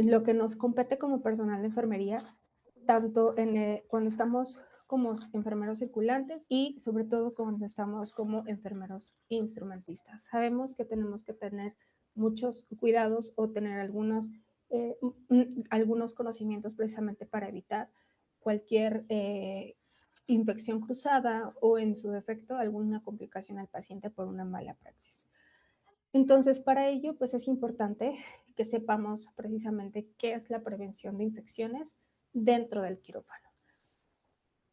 lo que nos compete como personal de enfermería, tanto cuando estamos como enfermeros circulantes y sobre todo cuando estamos como enfermeros instrumentistas. Sabemos que tenemos que tener muchos cuidados o tener algunos conocimientos precisamente para evitar cualquier infección cruzada o en su defecto alguna complicación al paciente por una mala praxis. Entonces, para ello, pues es importante que sepamos precisamente qué es la prevención de infecciones dentro del quirófano.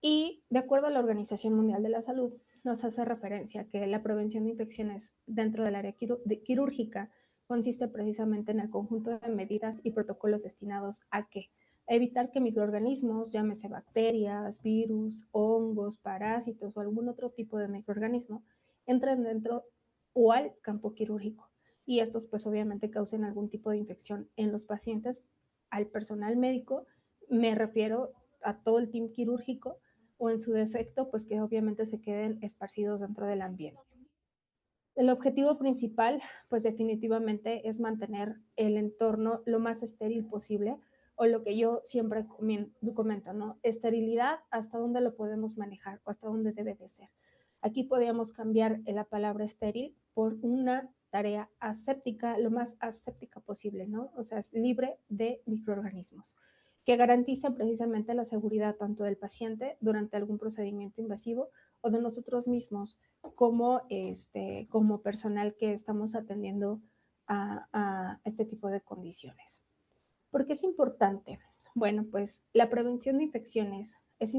Y de acuerdo a la Organización Mundial de la Salud, nos hace referencia que la prevención de infecciones dentro del área quirúrgica consiste precisamente en el conjunto de medidas y protocolos destinados a qué? A evitar que microorganismos, llámese bacterias, virus, hongos, parásitos o algún otro tipo de microorganismo, entren dentro o al campo quirúrgico. Y estos pues obviamente causen algún tipo de infección en los pacientes, al personal médico, me refiero a todo el team quirúrgico, o en su defecto, pues que obviamente se queden esparcidos dentro del ambiente. El objetivo principal, pues definitivamente es mantener el entorno lo más estéril posible, o lo que yo siempre comento, ¿no? Esterilidad, hasta dónde lo podemos manejar o hasta dónde debe de ser. Aquí podríamos cambiar la palabra estéril por una tarea aséptica, lo más aséptica posible, ¿no? O sea, es libre de microorganismos, que garanticen precisamente la seguridad tanto del paciente durante algún procedimiento invasivo o de nosotros mismos como personal que estamos atendiendo a este tipo de condiciones. ¿Por qué es importante? Bueno, pues la prevención de infecciones es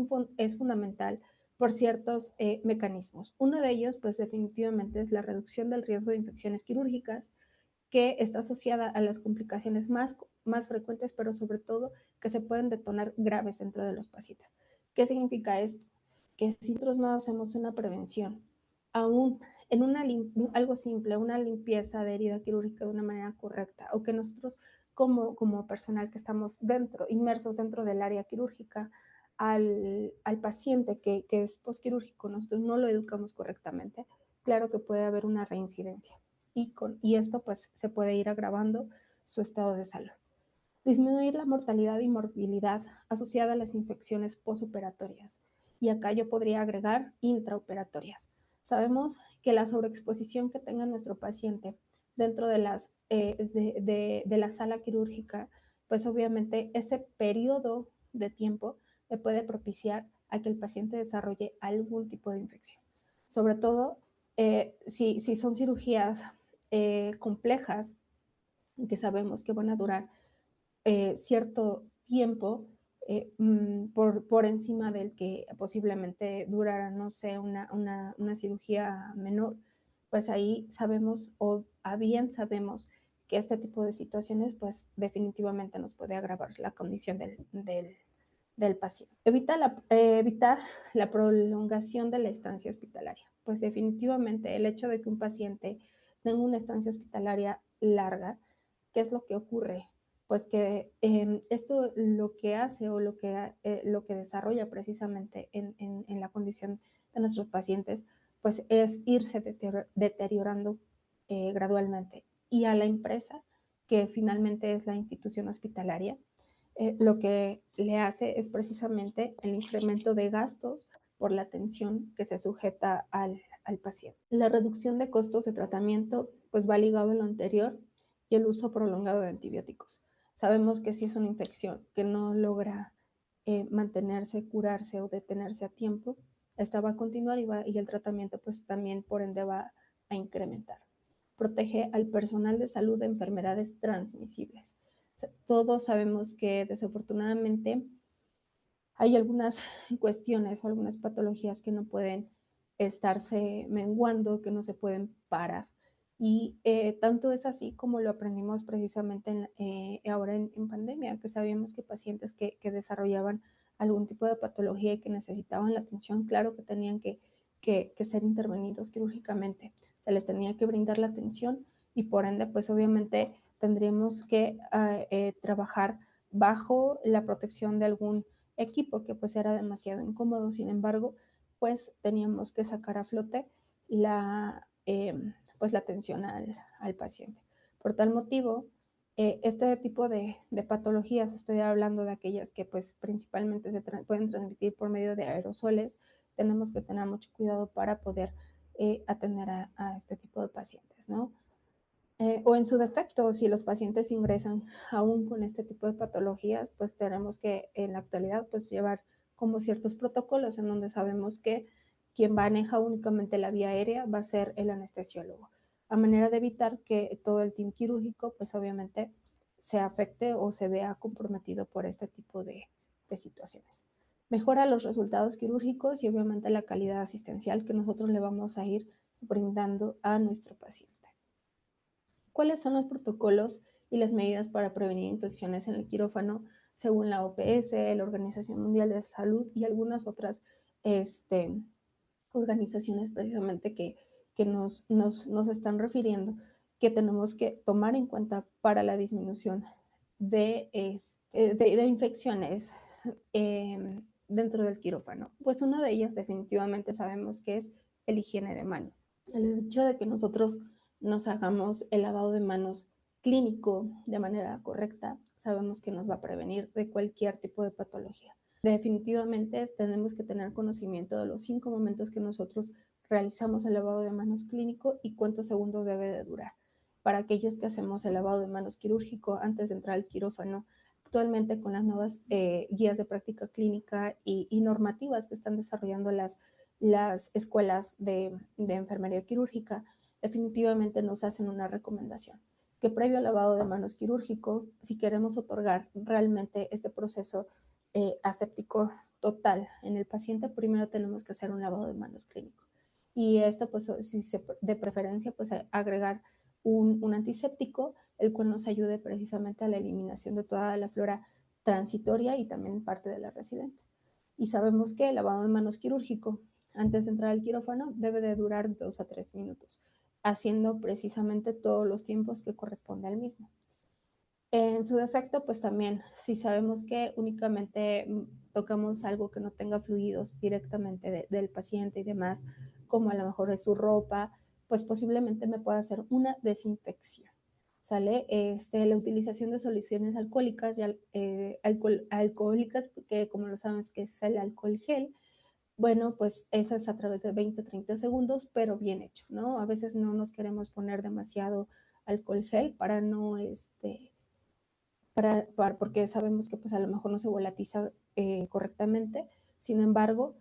fundamental por ciertos mecanismos. Uno de ellos, pues definitivamente es la reducción del riesgo de infecciones quirúrgicas, que está asociada a las complicaciones más frecuentes, pero sobre todo que se pueden detonar graves dentro de los pacientes. ¿Qué significa esto? Que si nosotros no hacemos una prevención, aún en algo simple, una limpieza de herida quirúrgica de una manera correcta, o que nosotros como personal que estamos inmersos dentro del área quirúrgica, al paciente que es posquirúrgico, nosotros no lo educamos correctamente, claro que puede haber una reincidencia. Y esto pues se puede ir agravando su estado de salud. Disminuir la mortalidad y morbilidad asociada a las infecciones postoperatorias. Y acá yo podría agregar intraoperatorias. Sabemos que la sobreexposición que tenga nuestro paciente dentro de la sala quirúrgica, pues obviamente ese periodo de tiempo le puede propiciar a que el paciente desarrolle algún tipo de infección. Sobre todo si son cirugías complejas, que sabemos que van a durar cierto tiempo por encima del que posiblemente durara, no sé, una cirugía menor, pues ahí sabemos o a bien sabemos que este tipo de situaciones pues definitivamente nos puede agravar la condición del paciente. Evitar la prolongación de la estancia hospitalaria. Pues definitivamente el hecho de que un paciente tenga una estancia hospitalaria larga, ¿qué es lo que ocurre? Pues que esto lo que hace o lo que desarrolla precisamente en la condición de nuestros pacientes, pues es irse deteriorando gradualmente. Y a la empresa, que finalmente es la institución hospitalaria, lo que le hace es precisamente el incremento de gastos por la atención que se sujeta al paciente. La reducción de costos de tratamiento pues va ligado a lo anterior y el uso prolongado de antibióticos. Sabemos que si es una infección que no logra mantenerse, curarse o detenerse a tiempo, esta va a continuar y el tratamiento pues también por ende va a incrementar. Protege al personal de salud de enfermedades transmisibles. Todos sabemos que desafortunadamente hay algunas cuestiones o algunas patologías que no pueden estarse menguando, que no se pueden parar. Y tanto es así como lo aprendimos precisamente ahora en pandemia, que sabíamos que pacientes que desarrollaban algún tipo de patología y que necesitaban la atención, claro que tenían que ser intervenidos quirúrgicamente. Se les tenía que brindar la atención y por ende, pues obviamente tendríamos que trabajar bajo la protección de algún equipo que pues era demasiado incómodo. Sin embargo, pues teníamos que sacar a flote pues la atención al paciente. Por tal motivo, Este tipo de patologías, estoy hablando de aquellas que pues principalmente pueden transmitir por medio de aerosoles, tenemos que tener mucho cuidado para poder atender a este tipo de pacientes, ¿no? O en su defecto, si los pacientes ingresan aún con este tipo de patologías, pues tenemos que en la actualidad pues llevar como ciertos protocolos en donde sabemos que quien maneja únicamente la vía aérea va a ser el anestesiólogo, a manera de evitar que todo el team quirúrgico pues obviamente se afecte o se vea comprometido por este tipo de situaciones. Mejora los resultados quirúrgicos y obviamente la calidad asistencial que nosotros le vamos a ir brindando a nuestro paciente. ¿Cuáles son los protocolos y las medidas para prevenir infecciones en el quirófano según la OPS, la Organización Mundial de Salud y algunas otras organizaciones precisamente que nos están refiriendo que tenemos que tomar en cuenta para la disminución de infecciones dentro del quirófano? Pues una de ellas definitivamente sabemos que es el higiene de manos. El hecho de que nosotros nos hagamos el lavado de manos clínico de manera correcta, sabemos que nos va a prevenir de cualquier tipo de patología. Definitivamente tenemos que tener conocimiento de los 5 momentos que nosotros realizamos el lavado de manos clínico y cuántos segundos debe de durar. Para aquellos que hacemos el lavado de manos quirúrgico antes de entrar al quirófano, actualmente con las nuevas guías de práctica clínica y normativas que están desarrollando las escuelas de enfermería quirúrgica, definitivamente nos hacen una recomendación que previo al lavado de manos quirúrgico, si queremos otorgar realmente este proceso aséptico total en el paciente, primero tenemos que hacer un lavado de manos clínico. Y esto, pues, si de preferencia, pues agregar un antiséptico, el cual nos ayude precisamente a la eliminación de toda la flora transitoria y también parte de la residente. Y sabemos que el lavado de manos quirúrgico antes de entrar al quirófano debe de durar 2 a 3 minutos, haciendo precisamente todos los tiempos que corresponde al mismo. En su defecto, pues también, si sabemos que únicamente tocamos algo que no tenga fluidos directamente del paciente y demás, como a lo mejor es su ropa, pues posiblemente me pueda hacer una desinfección. ¿Sale? La utilización de soluciones alcohólicas, alcohólicas, porque como lo sabemos que es el alcohol gel, bueno, pues esa es a través de 20, 30 segundos, pero bien hecho, ¿no? A veces no nos queremos poner demasiado alcohol gel para no, porque sabemos que pues a lo mejor no se volatiza correctamente, sin embargo,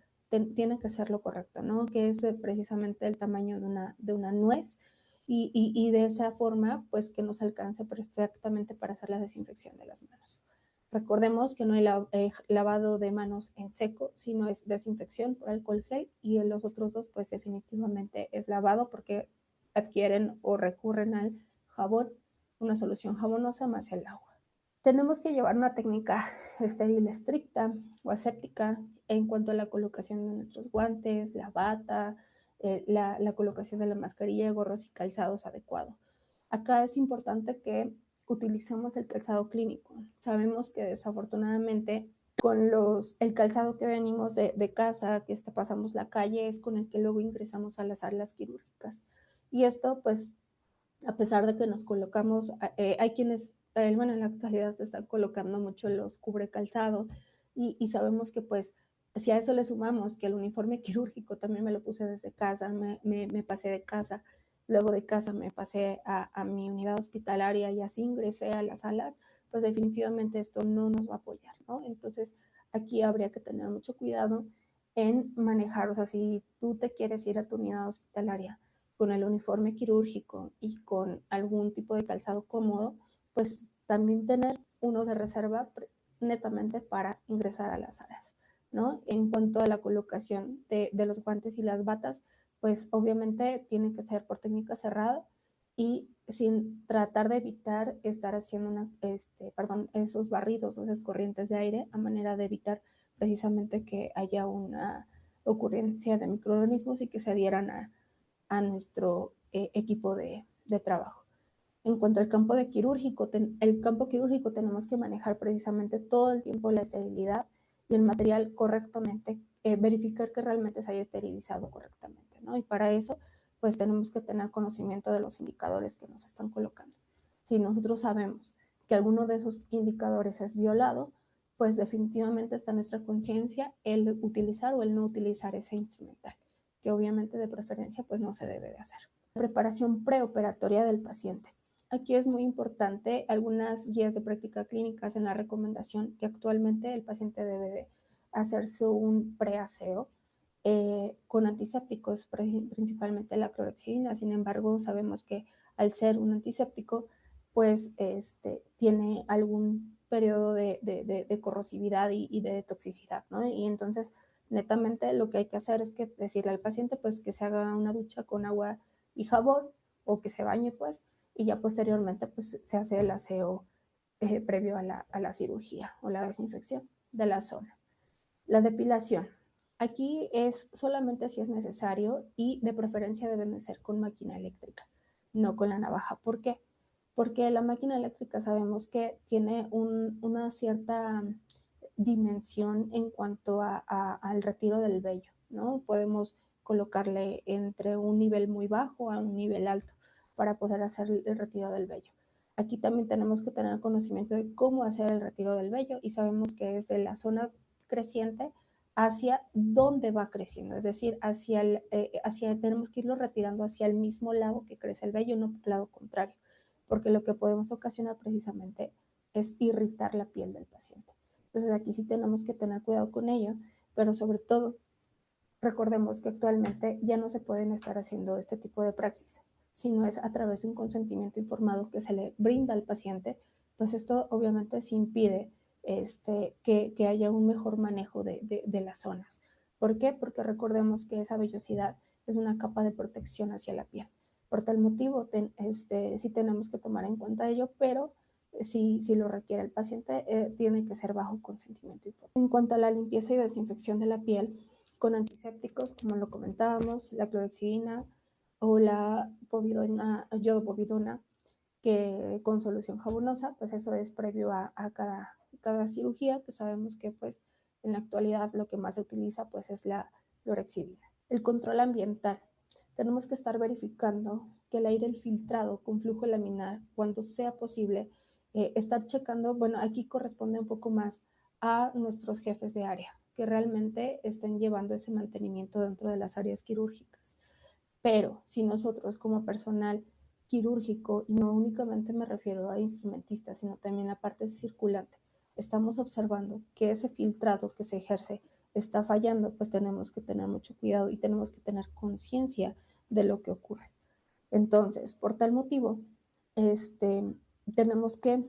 tiene que ser lo correcto, ¿no? Que es precisamente el tamaño de una nuez y de esa forma, pues que nos alcance perfectamente para hacer la desinfección de las manos. Recordemos que no hay lavado de manos en seco, sino es desinfección por alcohol gel y en los otros dos, pues definitivamente es lavado porque adquieren o recurren al jabón, una solución jabonosa más el agua. Tenemos que llevar una técnica estéril estricta o aséptica en cuanto a la colocación de nuestros guantes, la bata, la colocación de la mascarilla, gorros y calzados adecuado. Acá es importante que utilicemos el calzado clínico. Sabemos que desafortunadamente con el calzado que venimos de casa, que pasamos la calle, es con el que luego ingresamos a las salas quirúrgicas. Y esto, pues, a pesar de que nos colocamos, hay quienes, bueno, en la actualidad se están colocando mucho los cubre calzado y sabemos que pues si a eso le sumamos que el uniforme quirúrgico también me lo puse desde casa, me pasé de casa, luego de casa me pasé a mi unidad hospitalaria y así ingresé a las salas, pues definitivamente esto no nos va a apoyar, ¿no? Entonces aquí habría que tener mucho cuidado en manejar, o sea, si tú te quieres ir a tu unidad hospitalaria con el uniforme quirúrgico y con algún tipo de calzado cómodo, pues también tener uno de reserva netamente para ingresar a las salas, ¿no? En cuanto a la colocación de los guantes y las batas, pues obviamente tiene que ser por técnica cerrada y sin tratar de evitar estar haciendo esos barridos o esas corrientes de aire a manera de evitar precisamente que haya una ocurrencia de microorganismos y que se adhieran a nuestro equipo de trabajo. En cuanto al campo quirúrgico, el campo quirúrgico tenemos que manejar precisamente todo el tiempo la esterilidad y el material correctamente, verificar que realmente se haya esterilizado correctamente, ¿no? Y para eso, pues tenemos que tener conocimiento de los indicadores que nos están colocando. Si nosotros sabemos que alguno de esos indicadores es violado, pues definitivamente está en nuestra conciencia el utilizar o el no utilizar ese instrumental, que obviamente de preferencia pues no se debe de hacer. Preparación preoperatoria del paciente. Aquí es muy importante algunas guías de práctica clínicas en la recomendación que actualmente el paciente debe de hacerse un preaseo con antisépticos, principalmente la clorexidina. Sin embargo, sabemos que al ser un antiséptico, pues tiene algún periodo de corrosividad y de toxicidad, ¿no? Y entonces, netamente lo que hay que hacer es que decirle al paciente, pues, que se haga una ducha con agua y jabón o que se bañe, pues, y ya posteriormente, pues, se hace el aseo previo a la cirugía o la desinfección de la zona. La depilación. Aquí es solamente si es necesario y de preferencia deben de ser con máquina eléctrica, no con la navaja. ¿Por qué? Porque la máquina eléctrica sabemos que tiene una cierta dimensión en cuanto al retiro del vello, ¿no? Podemos colocarle entre un nivel muy bajo a un nivel alto para poder hacer el retiro del vello. Aquí también tenemos que tener conocimiento de cómo hacer el retiro del vello y sabemos que es de la zona creciente hacia dónde va creciendo, es decir, tenemos que irlo retirando hacia el mismo lado que crece el vello, no por el lado contrario, porque lo que podemos ocasionar precisamente es irritar la piel del paciente. Entonces aquí sí tenemos que tener cuidado con ello, pero sobre todo recordemos que actualmente ya no se pueden estar haciendo este tipo de praxis, sino es a través de un consentimiento informado que se le brinda al paciente, pues esto obviamente sí impide que haya un mejor manejo de las zonas. ¿Por qué? Porque recordemos que esa vellosidad es una capa de protección hacia la piel. Por tal motivo, sí tenemos que tomar en cuenta ello, pero si lo requiere el paciente, tiene que ser bajo consentimiento informado. En cuanto a la limpieza y desinfección de la piel, con antisépticos, como lo comentábamos, la clorexidina o la yodopovidona, que con solución jabonosa, pues eso es previo a cada cirugía, que sabemos que pues en la actualidad lo que más se utiliza pues es la clorexidina. El control ambiental. Tenemos que estar verificando que el aire filtrado con flujo laminar, cuando sea posible, estar checando, bueno, aquí corresponde un poco más a nuestros jefes de área, que realmente estén llevando ese mantenimiento dentro de las áreas quirúrgicas. Pero si nosotros como personal quirúrgico, y no únicamente me refiero a instrumentistas, sino también a parte circulante, estamos observando que ese filtrado que se ejerce está fallando, pues tenemos que tener mucho cuidado y tenemos que tener conciencia de lo que ocurre. Entonces, por tal motivo, tenemos que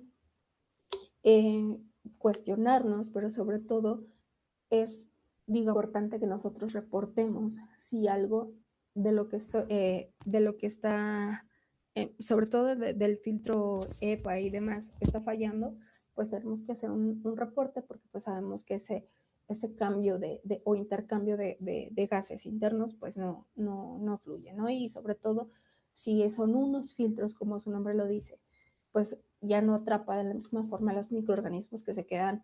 eh, cuestionarnos, pero sobre todo es, digo, importante que nosotros reportemos si algo de lo que está, sobre todo del filtro EPA y demás, está fallando, pues tenemos que hacer un reporte porque pues sabemos que ese cambio o intercambio de gases internos pues no fluye, ¿no? Y sobre todo si son unos filtros, como su nombre lo dice, pues ya no atrapa de la misma forma los microorganismos que se quedan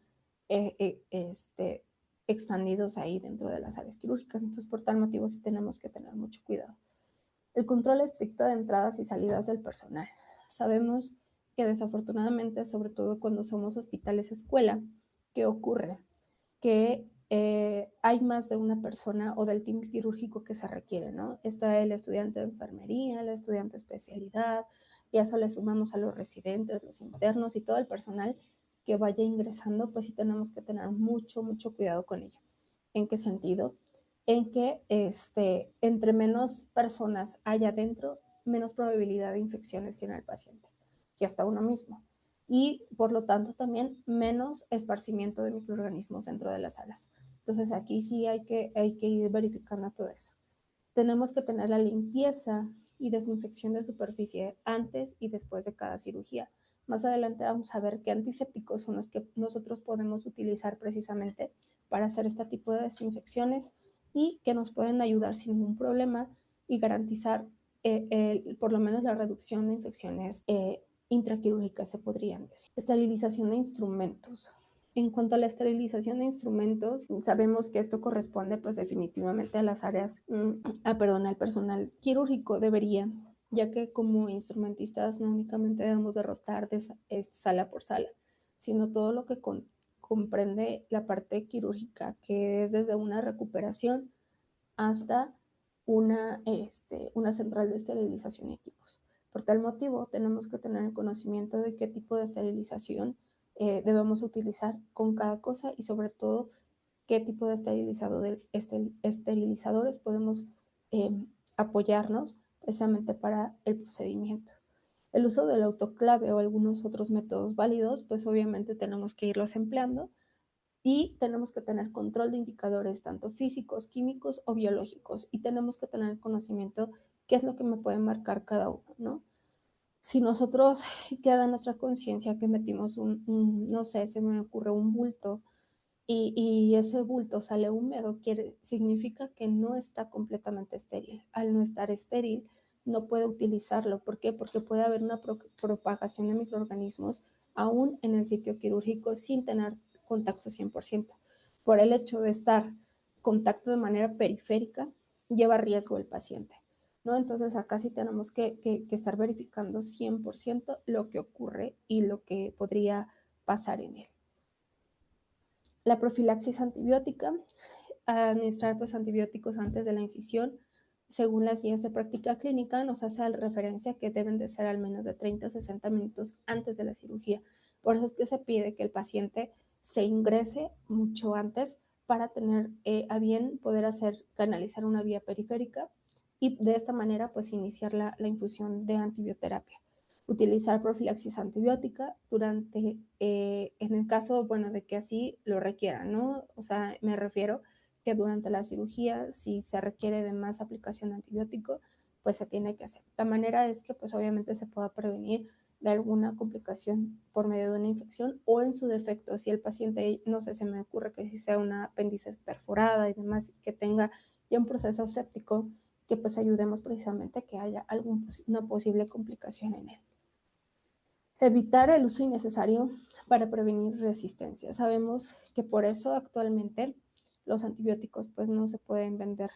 eh, eh, este, expandidos ahí dentro de las áreas quirúrgicas. Entonces, por tal motivo, sí tenemos que tener mucho cuidado. El control estricto de entradas y salidas del personal. Sabemos que desafortunadamente, sobre todo cuando somos hospitales escuela, ¿qué ocurre? Que hay más de una persona o del team quirúrgico que se requiere, ¿no? Está el estudiante de enfermería, el estudiante de especialidad, y a eso le sumamos a los residentes, los internos y todo el personal que vaya ingresando, pues sí tenemos que tener mucho cuidado con ello. ¿En qué sentido? En que entre menos personas haya dentro, menos probabilidad de infecciones tiene el paciente, que hasta uno mismo. Y por lo tanto también menos esparcimiento de microorganismos dentro de las salas. Entonces aquí sí hay que ir verificando todo eso. Tenemos que tener la limpieza y desinfección de superficie antes y después de cada cirugía. Más adelante vamos a ver qué antisépticos son los que nosotros podemos utilizar precisamente para hacer este tipo de desinfecciones y que nos pueden ayudar sin ningún problema y garantizar por lo menos la reducción de infecciones intraquirúrgicas, se podrían decir. Esterilización de instrumentos. En cuanto a la esterilización de instrumentos, sabemos que esto corresponde pues definitivamente a las áreas, al personal quirúrgico debería ya que como instrumentistas no únicamente debemos derrotar sala por sala, sino todo lo que comprende la parte quirúrgica, que es desde una recuperación hasta una central de esterilización y equipos. Por tal motivo, tenemos que tener el conocimiento de qué tipo de esterilización debemos utilizar con cada cosa y sobre todo qué tipo de esterilizadores podemos eh, apoyarnos precisamente para el procedimiento. El uso del autoclave o algunos otros métodos válidos, pues obviamente tenemos que irlos empleando y tenemos que tener control de indicadores tanto físicos, químicos o biológicos y tenemos que tener conocimiento qué es lo que me puede marcar cada uno, ¿no? Si nosotros queda en nuestra conciencia que metimos no sé, se me ocurre un bulto y ese bulto sale húmedo, significa que no está completamente estéril. Al no estar estéril, no puede utilizarlo. ¿Por qué? Porque puede haber una propagación de microorganismos aún en el sitio quirúrgico sin tener contacto 100%. Por el hecho de estar contacto de manera periférica, lleva riesgo el paciente, ¿no? Entonces acá sí tenemos que estar verificando 100% lo que ocurre y lo que podría pasar en él. La profilaxis antibiótica, administrar pues antibióticos antes de la incisión, según las guías de práctica clínica, nos hace referencia que deben de ser al menos de 30 a 60 minutos antes de la cirugía. Por eso es que se pide que el paciente se ingrese mucho antes para tener a bien poder canalizar una vía periférica y de esta manera pues iniciar la infusión de antibioterapia. Utilizar profilaxis antibiótica en el caso, bueno, de que así lo requieran, ¿no? O sea, me refiero que durante la cirugía, si se requiere de más aplicación de antibiótico, pues se tiene que hacer. La manera es que, pues obviamente se pueda prevenir de alguna complicación por medio de una infección o en su defecto, si el paciente, no sé, se me ocurre que sea una apéndice perforada y demás, que tenga ya un proceso séptico, que pues ayudemos precisamente a que haya una posible complicación en él. Evitar el uso innecesario para prevenir resistencia. Sabemos que por eso actualmente los antibióticos pues no se pueden vender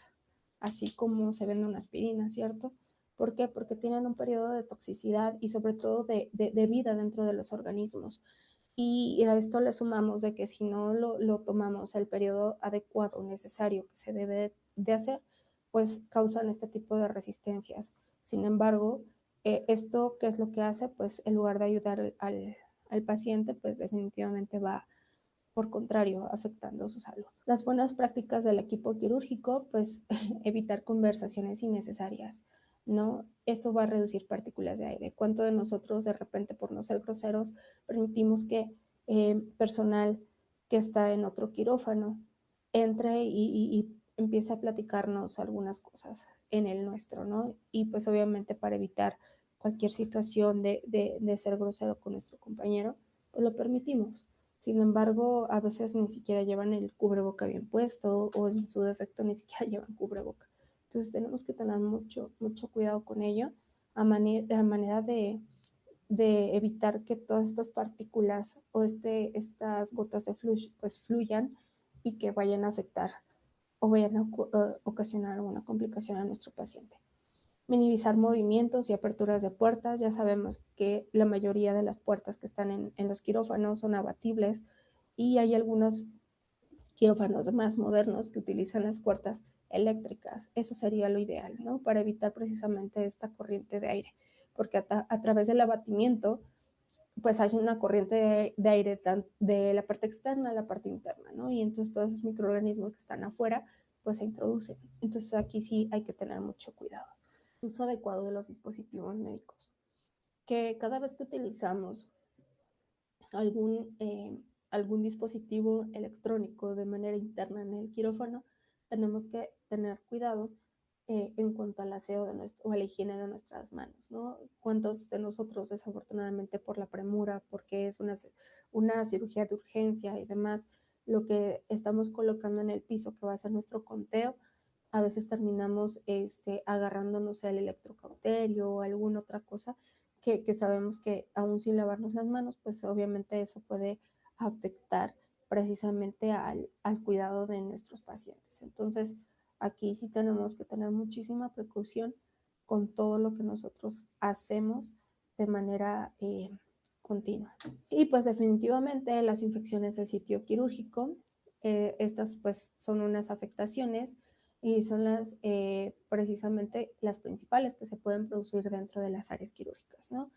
así como se vende una aspirina, ¿cierto? ¿Por qué? Porque tienen un periodo de toxicidad y sobre todo de vida dentro de los organismos. Y a esto le sumamos de que si no lo tomamos el periodo adecuado, necesario que se debe de hacer, pues causan este tipo de resistencias. Sin embargo, esto, ¿qué es lo que hace? Pues en lugar de ayudar al paciente, pues definitivamente va, por contrario, afectando su salud. Las buenas prácticas del equipo quirúrgico, pues evitar conversaciones innecesarias, ¿no? Esto va a reducir partículas de aire. ¿Cuánto de nosotros de repente por no ser groseros permitimos que personal que está en otro quirófano entre y empiece a platicarnos algunas cosas en el nuestro, ¿no? Y pues obviamente para evitar cualquier situación de ser grosero con nuestro compañero, pues lo permitimos. Sin embargo, a veces ni siquiera llevan el cubreboca bien puesto o en su defecto ni siquiera llevan cubreboca. Entonces tenemos que tener mucho, mucho cuidado con ello a manera de evitar que todas estas partículas o estas gotas de flush pues fluyan y que vayan a afectar o vayan a ocasionar alguna complicación a nuestro paciente. Minimizar movimientos y aperturas de puertas. Ya sabemos que la mayoría de las puertas que están en los quirófanos son abatibles y hay algunos quirófanos más modernos que utilizan las puertas eléctricas. Eso sería lo ideal, ¿no? Para evitar precisamente esta corriente de aire, porque a través del abatimiento pues hay una corriente de aire de la parte externa a la parte interna, ¿no? Y entonces todos esos microorganismos que están afuera, pues se introducen. Entonces aquí sí hay que tener mucho cuidado. Uso adecuado de los dispositivos médicos. Que cada vez que utilizamos algún, eh, algún dispositivo electrónico de manera interna en el quirófano, tenemos que tener cuidado en cuanto al aseo o a la higiene de nuestras manos, ¿no? ¿Cuántos de nosotros, desafortunadamente, por la premura, porque es una cirugía de urgencia y demás, lo que estamos colocando en el piso, que va a ser nuestro conteo, a veces terminamos agarrándonos al electrocauterio o alguna otra cosa que sabemos que aún sin lavarnos las manos, pues obviamente eso puede afectar precisamente al cuidado de nuestros pacientes. Entonces, aquí sí tenemos que tener muchísima precaución con todo lo que nosotros hacemos de manera continua. Y pues definitivamente las infecciones del sitio quirúrgico, estas pues son unas afectaciones y son las precisamente las principales que se pueden producir dentro de las áreas quirúrgicas, ¿no?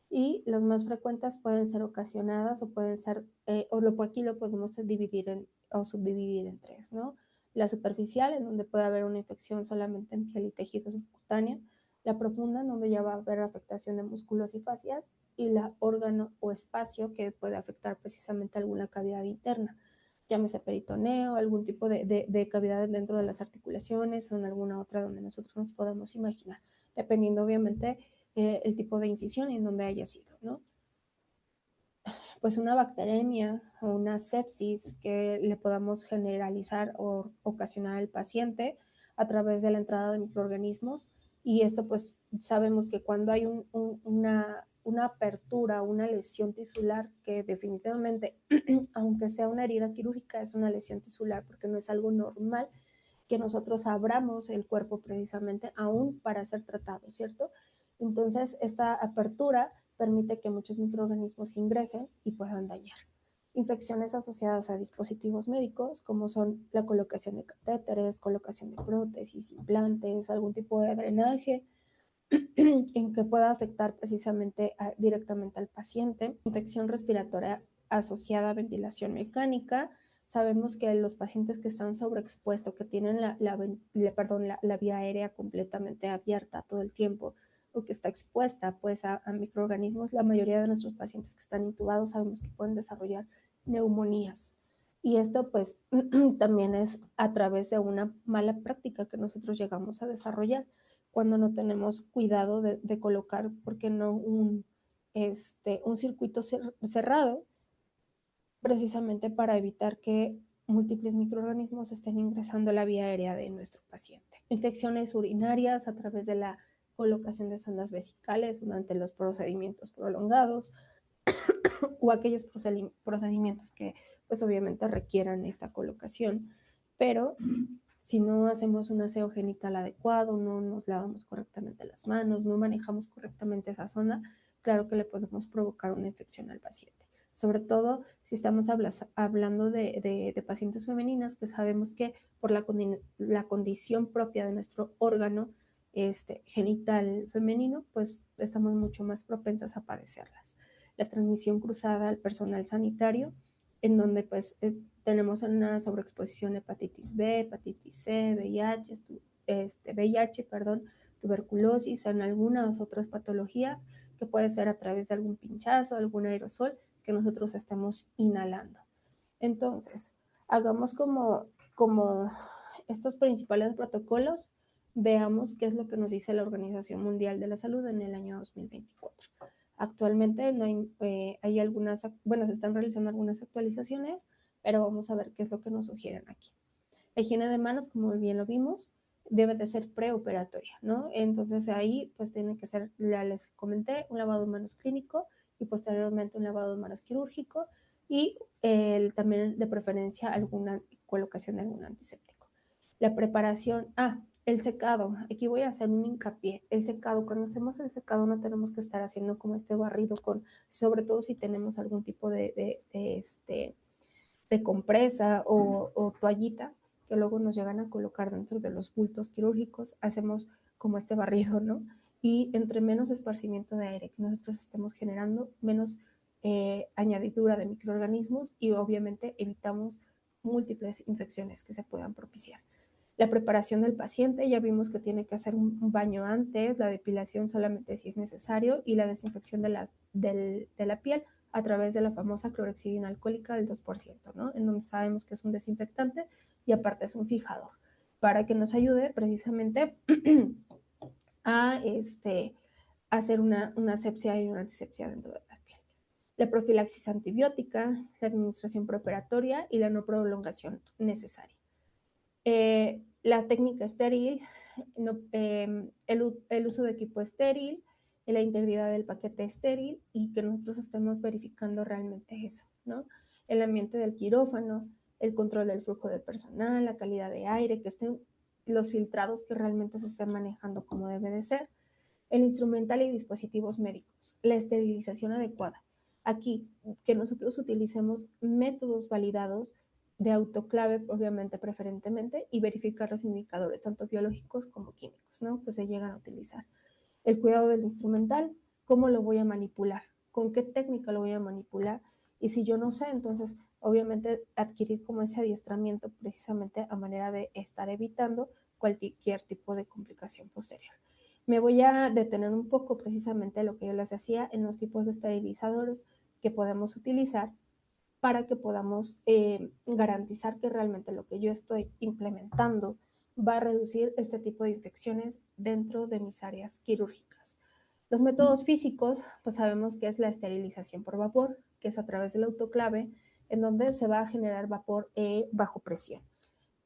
Y las más frecuentes pueden ser ocasionadas o pueden ser, aquí lo podemos dividir o subdividir en tres, ¿no? La superficial, en donde puede haber una infección solamente en piel y tejido subcutáneo, la profunda, en donde ya va a haber afectación de músculos y fascias, y la órgano o espacio, que puede afectar precisamente alguna cavidad interna, llámese peritoneo, algún tipo de cavidad dentro de las articulaciones o en alguna otra donde nosotros nos podamos imaginar, dependiendo obviamente el tipo de incisión en donde haya sido, ¿no? Pues una bacteremia o una sepsis que le podamos generalizar o ocasionar al paciente a través de la entrada de microorganismos, y esto pues sabemos que cuando hay una apertura, una lesión tisular, que definitivamente, aunque sea una herida quirúrgica, es una lesión tisular porque no es algo normal que nosotros abramos el cuerpo precisamente aún para ser tratado, ¿cierto? Entonces, esta apertura permite que muchos microorganismos ingresen y puedan dañar. Infecciones asociadas a dispositivos médicos, como son la colocación de catéteres, colocación de prótesis, implantes, algún tipo de drenaje, en que pueda afectar precisamente directamente al paciente. Infección respiratoria asociada a ventilación mecánica. Sabemos que los pacientes que están sobreexpuestos, que tienen la vía aérea completamente abierta todo el tiempo, o que está expuesta pues a microorganismos, la mayoría de nuestros pacientes que están intubados sabemos que pueden desarrollar neumonías. Y esto pues también es a través de una mala práctica que nosotros llegamos a desarrollar cuando no tenemos cuidado de colocar, ¿por qué no un circuito cerrado, precisamente para evitar que múltiples microorganismos estén ingresando a la vía aérea de nuestro paciente? Infecciones urinarias a través de la colocación de sondas vesicales durante los procedimientos prolongados o aquellos procedimientos que pues obviamente requieran esta colocación, pero si no hacemos un aseo genital adecuado, no nos lavamos correctamente las manos, no manejamos correctamente esa zona, claro que le podemos provocar una infección al paciente. Sobre todo si estamos hablando de pacientes femeninas, que sabemos que por la condición propia de nuestro órgano genital femenino, pues estamos mucho más propensas a padecerlas. La transmisión cruzada al personal sanitario, en donde pues tenemos una sobreexposición a hepatitis B, hepatitis C, VIH, tuberculosis, en algunas otras patologías, que puede ser a través de algún pinchazo, algún aerosol que nosotros estemos inhalando. Entonces, hagamos como estos principales protocolos, veamos qué es lo que nos dice la Organización Mundial de la Salud en el año 2024. Actualmente no hay algunas, bueno, se están realizando algunas actualizaciones, pero vamos a ver qué es lo que nos sugieren aquí. La higiene de manos, como bien lo vimos, debe de ser preoperatoria, ¿no? Entonces ahí pues tiene que ser, ya les comenté, un lavado de manos clínico y posteriormente un lavado de manos quirúrgico, y también de preferencia alguna colocación de algún antiséptico. La preparación, el secado, aquí voy a hacer un hincapié. El secado, cuando hacemos el secado no tenemos que estar haciendo como este barrido sobre todo si tenemos algún tipo de compresa o toallita que luego nos llegan a colocar dentro de los bultos quirúrgicos, hacemos como este barrido, ¿no? Y entre menos esparcimiento de aire que nosotros estemos generando, menos añadidura de microorganismos, y obviamente evitamos múltiples infecciones que se puedan propiciar. La preparación del paciente, ya vimos que tiene que hacer un baño antes, la depilación solamente si es necesario, y la desinfección de la piel a través de la famosa clorexidina alcohólica del 2%, ¿no? En donde sabemos que es un desinfectante y aparte es un fijador, para que nos ayude precisamente a hacer una asepsia y una antisepsia dentro de la piel. La profilaxis antibiótica, la administración preoperatoria y la no prolongación necesaria. La técnica estéril, no, el uso de equipo estéril, la integridad del paquete estéril, y que nosotros estemos verificando realmente eso, ¿no? El ambiente del quirófano, el control del flujo de personal, la calidad de aire, que estén los filtrados, que realmente se estén manejando como debe de ser, El instrumental y dispositivos médicos, la esterilización adecuada. Aquí, que nosotros utilicemos métodos validados de autoclave, obviamente preferentemente, y verificar los indicadores, tanto biológicos como químicos, ¿no? Que se llegan a utilizar. El cuidado del instrumental, cómo lo voy a manipular, con qué técnica lo voy a manipular, y si yo no sé, entonces obviamente adquirir como ese adiestramiento precisamente a manera de estar evitando cualquier tipo de complicación posterior. Me voy a detener un poco precisamente lo que yo les decía en los tipos de esterilizadores que podemos utilizar para que podamos garantizar que realmente lo que yo estoy implementando va a reducir este tipo de infecciones dentro de mis áreas quirúrgicas. Los métodos físicos, pues sabemos que es la esterilización por vapor, que es a través del autoclave, en donde se va a generar vapor bajo presión.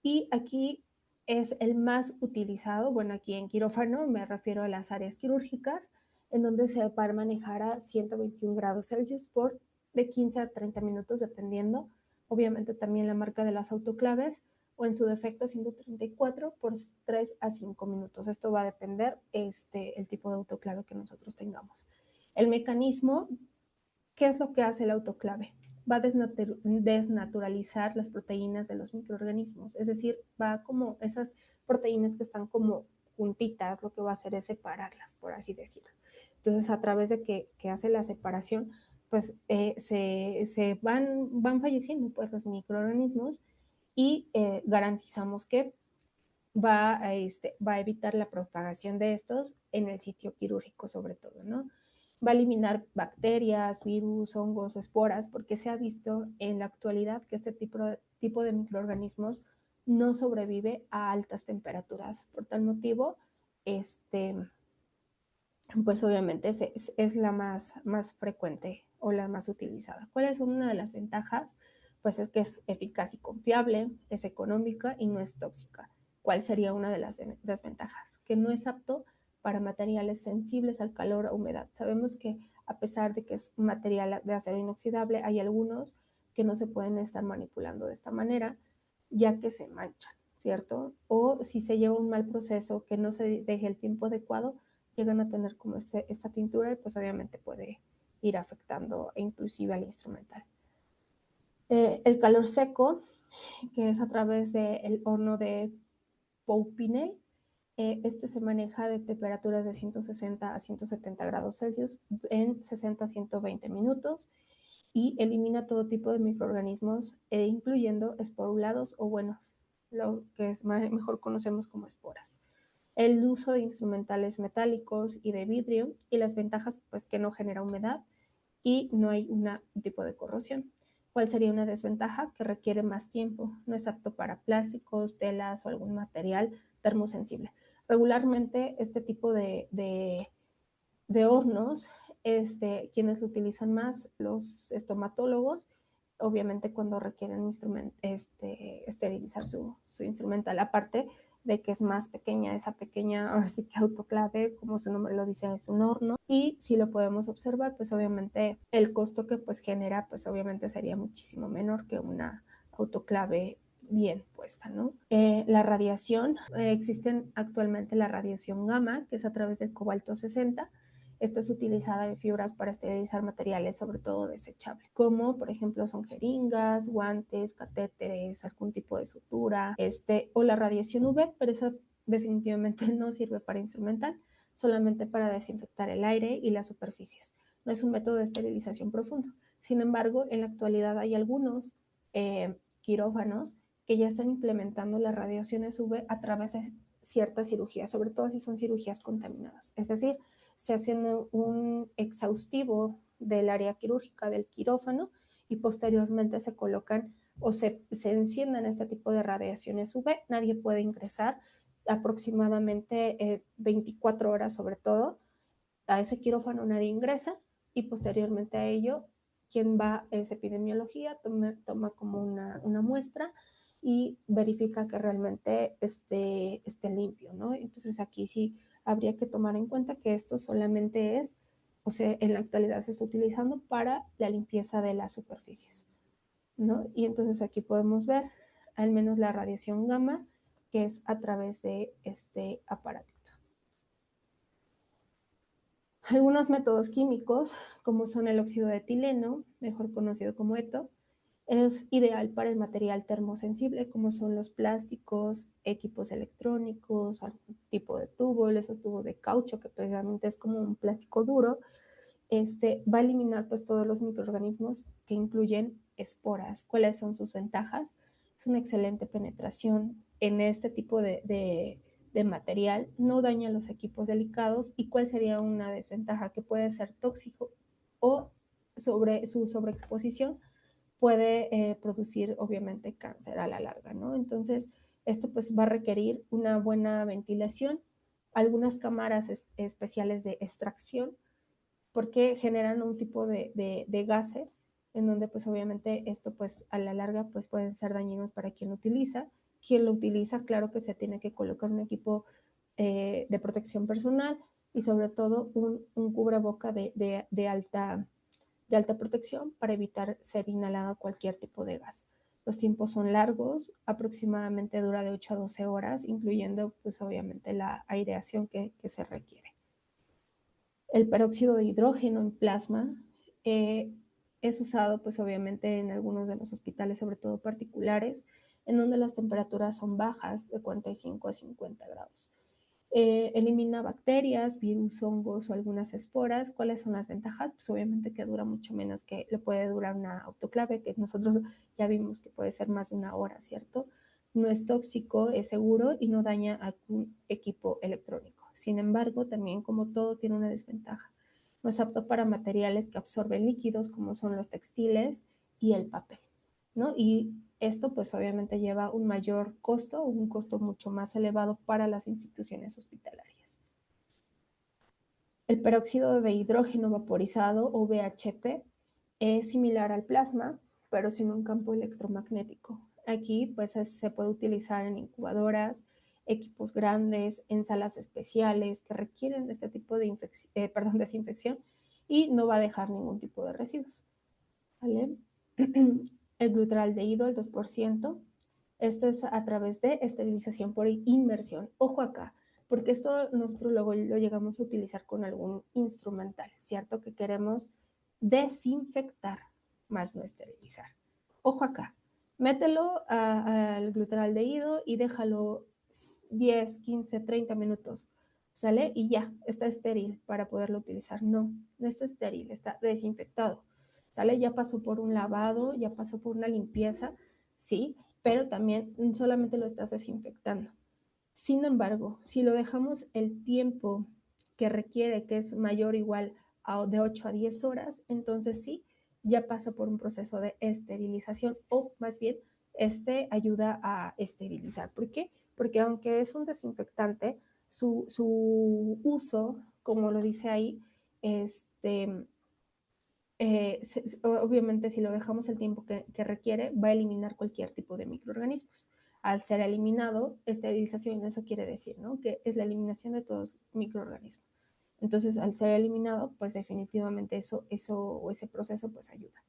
Y aquí es el más utilizado, bueno, aquí en quirófano me refiero a las áreas quirúrgicas, en donde se va a manejar a 121 grados Celsius por de 15 a 30 minutos, dependiendo, obviamente también la marca de las autoclaves, o en su defecto 134 por 3 a 5 minutos. Esto va a depender el tipo de autoclave que nosotros tengamos. El mecanismo, ¿qué es lo que hace el autoclave? Va a desnaturalizar las proteínas de los microorganismos, es decir, va como esas proteínas que están como juntitas, lo que va a hacer es separarlas, por así decirlo. Entonces, a través de que hace la separación, pues se van falleciendo pues los microorganismos y garantizamos que va a evitar la propagación de estos en el sitio quirúrgico sobre todo, ¿no? Va a eliminar bacterias, virus, hongos, esporas, porque se ha visto en la actualidad que este tipo de microorganismos no sobrevive a altas temperaturas. Por tal motivo, pues obviamente es la más frecuente o la más utilizada. ¿Cuáles son una de las ventajas? Pues es que es eficaz y confiable, es económica y no es tóxica. ¿Cuál sería una de las desventajas? Que no es apto para materiales sensibles al calor o humedad. Sabemos que a pesar de que es material de acero inoxidable, hay algunos que no se pueden estar manipulando de esta manera, ya que se manchan, ¿cierto? O si se lleva un mal proceso que no se deje el tiempo adecuado, llegan a tener como esta tintura y pues obviamente puede ir afectando inclusive al instrumental. El calor seco, que es a través del horno de Poupinel, este se maneja de temperaturas de 160 a 170 grados Celsius en 60 a 120 minutos y elimina todo tipo de microorganismos, incluyendo esporulados o bueno, lo que es mejor conocemos como esporas. El uso de instrumentales metálicos y de vidrio y las ventajas pues que no genera humedad y no hay un tipo de corrosión. ¿Cuál sería una desventaja? Que requiere más tiempo, no es apto para plásticos, telas o algún material termosensible. Regularmente este tipo de hornos, quienes lo utilizan más, los estomatólogos, obviamente cuando requieren esterilizar su instrumental, aparte de que es más pequeña, esa pequeña, ahora sí que autoclave, como su nombre lo dice, es un horno, y si lo podemos observar, pues obviamente el costo que pues genera, pues obviamente sería muchísimo menor que una autoclave bien puesta, ¿no? La radiación, existen actualmente la radiación gamma, que es a través del cobalto 60, esta es utilizada en fibras para esterilizar materiales, sobre todo desechables, como por ejemplo son jeringas, guantes, catéteres, algún tipo de sutura, o la radiación UV, pero esa definitivamente no sirve para instrumental, solamente para desinfectar el aire y las superficies. No es un método de esterilización profundo. Sin embargo, en la actualidad hay algunos quirófanos que ya están implementando las radiaciones UV a través de ciertas cirugías, sobre todo si son cirugías contaminadas. Es decir, se hace un exhaustivo del área quirúrgica del quirófano y posteriormente se colocan o se enciendan este tipo de radiaciones UV. Nadie puede ingresar aproximadamente 24 horas sobre todo. A ese quirófano nadie ingresa y posteriormente a ello quien va es epidemiología, toma como una muestra y verifica que realmente esté limpio, ¿no? Entonces aquí sí habría que tomar en cuenta que esto solamente es, o sea, en la actualidad se está utilizando para la limpieza de las superficies, ¿no? Y entonces aquí podemos ver al menos la radiación gamma, que es a través de este aparatito. Algunos métodos químicos, como son el óxido de etileno, mejor conocido como ETO, es ideal para el material termosensible, como son los plásticos, equipos electrónicos, algún tipo de tubo, esos tubos de caucho, que precisamente es como un plástico duro. Va a eliminar pues todos los microorganismos que incluyen esporas. ¿Cuáles son sus ventajas? Es una excelente penetración en este tipo de material, no daña los equipos delicados. ¿Y cuál sería una desventaja? Que puede ser tóxico o su sobreexposición puede producir obviamente cáncer a la larga, ¿no? Entonces, esto pues va a requerir una buena ventilación, algunas cámaras especiales de extracción, porque generan un tipo de gases en donde pues obviamente esto pues a la larga pues pueden ser dañinos para quien lo utiliza. Quien lo utiliza, claro que se tiene que colocar un equipo de protección personal y sobre todo un cubreboca de alta protección para evitar ser inhalado cualquier tipo de gas. Los tiempos son largos, aproximadamente dura de 8 a 12 horas, incluyendo pues obviamente la aireación que se requiere. El peróxido de hidrógeno en plasma es usado pues obviamente en algunos de los hospitales, sobre todo particulares, en donde las temperaturas son bajas, de 45 a 50 grados. Elimina bacterias, virus, hongos o algunas esporas. ¿Cuáles son las ventajas? Pues obviamente que dura mucho menos que le puede durar una autoclave, que nosotros ya vimos que puede ser más de una hora, ¿cierto? No es tóxico, es seguro y no daña algún equipo electrónico. Sin embargo, también como todo tiene una desventaja. No es apto para materiales que absorben líquidos como son los textiles y el papel, ¿no? Y esto pues obviamente lleva un mayor costo, un costo mucho más elevado para las instituciones hospitalarias. El peróxido de hidrógeno vaporizado o VHP es similar al plasma, pero sin un campo electromagnético. Aquí pues se puede utilizar en incubadoras, equipos grandes, en salas especiales que requieren de este tipo de desinfección y no va a dejar ningún tipo de residuos. ¿Vale? El glutaraldehído, el 2%. Esto es a través de esterilización por inmersión. Ojo acá, porque esto nosotros luego lo llegamos a utilizar con algún instrumental, ¿cierto? Que queremos desinfectar, más no esterilizar. Ojo acá, mételo al glutaraldehído y déjalo 10, 15, 30 minutos, ¿sale? Y ya, está estéril para poderlo utilizar. No, no está estéril, está desinfectado. ¿Sale? Ya pasó por un lavado, ya pasó por una limpieza, sí, pero también solamente lo estás desinfectando. Sin embargo, si lo dejamos el tiempo que requiere, que es mayor o igual a de 8 a 10 horas, entonces sí, ya pasa por un proceso de esterilización o más bien ayuda a esterilizar. ¿Por qué? Porque aunque es un desinfectante, su uso, como lo dice ahí, obviamente si lo dejamos el tiempo que requiere, va a eliminar cualquier tipo de microorganismos. Al ser eliminado, esterilización, eso quiere decir, ¿no? Que es la eliminación de todos los microorganismos. Entonces, al ser eliminado, pues definitivamente ese proceso pues ayuda.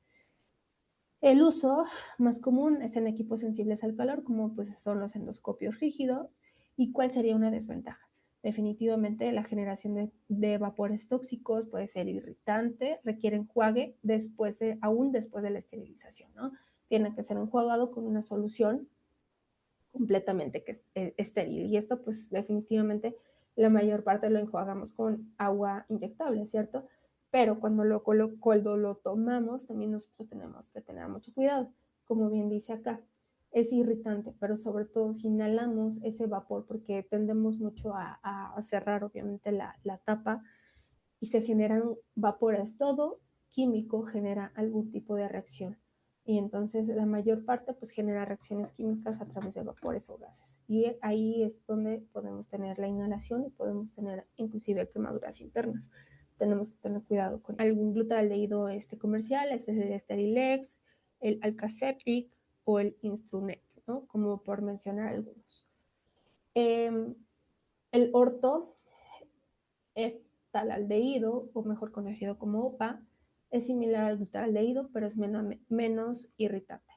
El uso más común es en equipos sensibles al calor, como pues son los endoscopios rígidos. ¿Y cuál sería una desventaja? Definitivamente la generación de vapores tóxicos puede ser irritante, requiere enjuague aún después de la esterilización, ¿no? Tiene que ser enjuagado con una solución completamente estéril. Y esto pues definitivamente la mayor parte lo enjuagamos con agua inyectable, ¿cierto? Pero cuando lo tomamos, también nosotros tenemos que tener mucho cuidado. Como bien dice acá, es irritante, pero sobre todo si inhalamos ese vapor, porque tendemos mucho a cerrar obviamente la tapa y se generan vapores. Todo químico genera algún tipo de reacción. Y entonces la mayor parte pues genera reacciones químicas a través de vapores o gases. Y ahí es donde podemos tener la inhalación y podemos tener inclusive quemaduras internas. Tenemos que tener cuidado con algún glutaldehído comercial, es el Sterilex, el Alcacepic o el Instrunet, ¿no? Como por mencionar algunos. El orto talaldehído, o mejor conocido como OPA, es similar al glutaldehído, pero es menos irritante.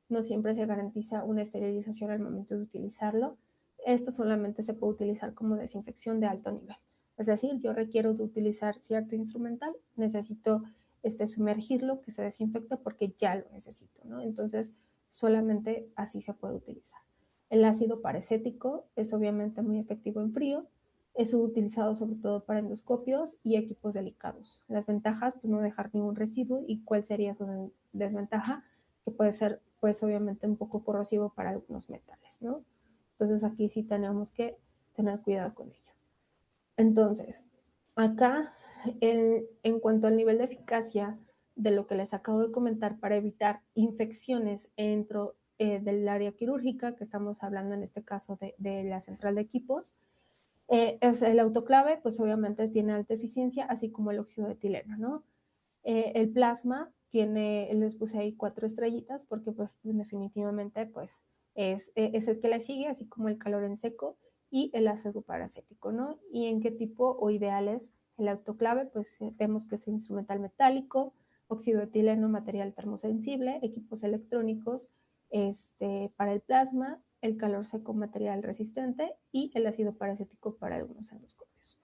No siempre se garantiza una esterilización al momento de utilizarlo. Esto solamente se puede utilizar como desinfección de alto nivel. Es decir, yo requiero de utilizar cierto instrumental, necesito sumergirlo, que se desinfecte porque ya lo necesito, ¿no? Entonces, solamente así se puede utilizar. El ácido paracético es obviamente muy efectivo en frío, es utilizado sobre todo para endoscopios y equipos delicados. Las ventajas, pues no dejar ningún residuo. ¿Y cuál sería su desventaja? Que puede ser, pues obviamente un poco corrosivo para algunos metales, ¿no? Entonces aquí sí tenemos que tener cuidado con ello. Entonces, acá, en cuanto al nivel de eficacia de lo que les acabo de comentar para evitar infecciones dentro del área quirúrgica, que estamos hablando en este caso de la central de equipos, es el autoclave, pues obviamente tiene alta eficiencia, así como el óxido de etileno, ¿no? El plasma tiene, les puse ahí 4 estrellitas porque pues definitivamente pues es el que le sigue, así como el calor en seco y el ácido paracético, ¿no? Y en qué tipo o ideal es el autoclave, pues vemos que es instrumental metálico, óxido de etileno, material termosensible, equipos electrónicos, para el plasma, el calor seco, material resistente y el ácido paracético para algunos endoscopios.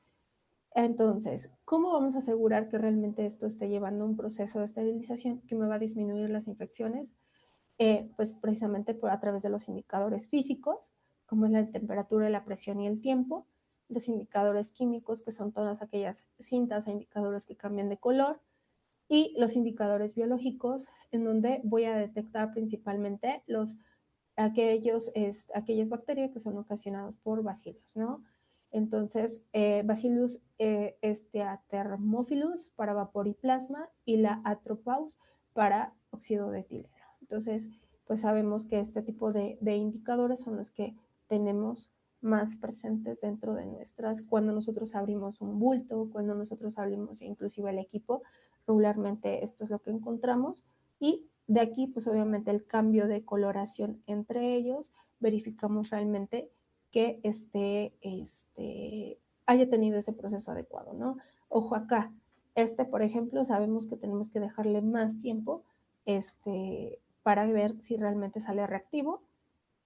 Entonces, ¿cómo vamos a asegurar que realmente esto esté llevando un proceso de esterilización que me va a disminuir las infecciones? Pues precisamente a través de los indicadores físicos, como es la temperatura, la presión y el tiempo, los indicadores químicos, que son todas aquellas cintas e indicadores que cambian de color, y los indicadores biológicos, en donde voy a detectar principalmente aquellas bacterias que son ocasionadas por bacilos, ¿no? Entonces, Bacillus Thermophilus para vapor y plasma y la Atropause para óxido de etileno. Entonces, pues sabemos que este tipo de indicadores son los que tenemos más presentes dentro de cuando nosotros abrimos un bulto, cuando nosotros abrimos inclusive el equipo, regularmente esto es lo que encontramos y de aquí, pues obviamente el cambio de coloración entre ellos, verificamos realmente que haya tenido ese proceso adecuado, ¿no? Ojo acá, por ejemplo, sabemos que tenemos que dejarle más tiempo para ver si realmente sale reactivo,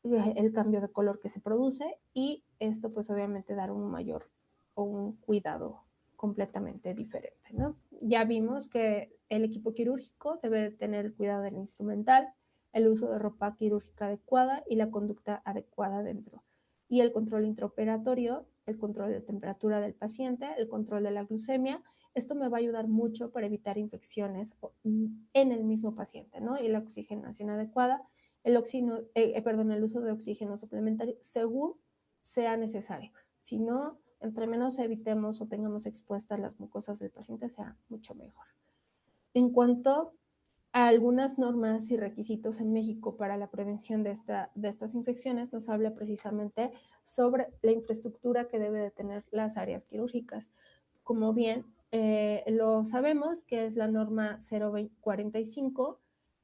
el cambio de color que se produce y esto pues obviamente dar un mayor o un cuidado completamente diferente, ¿no? Ya vimos que el equipo quirúrgico debe de tener el cuidado del instrumental, el uso de ropa quirúrgica adecuada y la conducta adecuada dentro. Y el control intraoperatorio, el control de temperatura del paciente, el control de la glucemia. Esto me va a ayudar mucho para evitar infecciones en el mismo paciente, ¿no? Y la oxigenación adecuada, el uso de oxígeno suplementario según sea necesario. Si no, entre menos evitemos o tengamos expuestas las mucosas del paciente, sea mucho mejor. En cuanto a algunas normas y requisitos en México para la prevención de estas infecciones, nos habla precisamente sobre la infraestructura que debe de tener las áreas quirúrgicas. Como bien lo sabemos, que es la norma 045,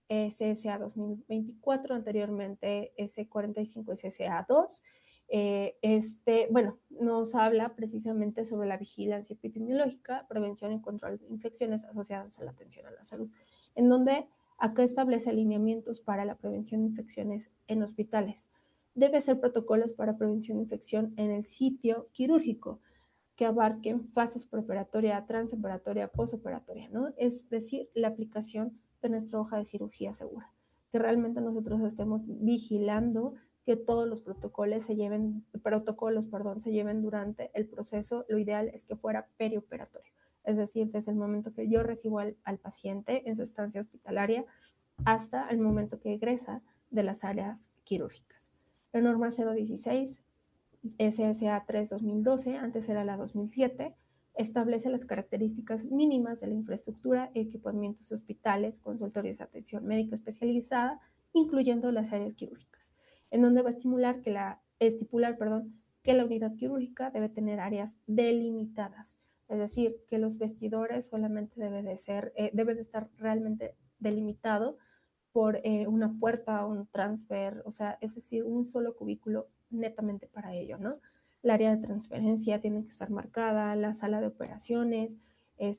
CSA 2024, anteriormente S45 y CSA2. Bueno, nos habla precisamente sobre la vigilancia epidemiológica, prevención y control de infecciones asociadas a la atención a la salud, en donde acá establece alineamientos para la prevención de infecciones en hospitales. Debe ser protocolos para prevención de infección en el sitio quirúrgico que abarquen fases preoperatoria, transoperatoria, posoperatoria, ¿no? Es decir, la aplicación de nuestra hoja de cirugía segura, que realmente nosotros estemos vigilando que todos los protocolos se lleven durante el proceso. Lo ideal es que fuera perioperatorio, es decir, desde el momento que yo recibo al paciente en su estancia hospitalaria hasta el momento que egresa de las áreas quirúrgicas. La norma 016 SSA 3-2012, antes era la 2007, establece las características mínimas de la infraestructura, equipamientos hospitales, consultorios de atención médica especializada, incluyendo las áreas quirúrgicas, en donde va a estipular que la unidad quirúrgica debe tener áreas delimitadas, es decir, que los vestidores solamente debe de estar realmente delimitado por una puerta, un transfer, o sea, es decir, un solo cubículo netamente para ello, ¿no? El área de transferencia tiene que estar marcada, la sala de operaciones,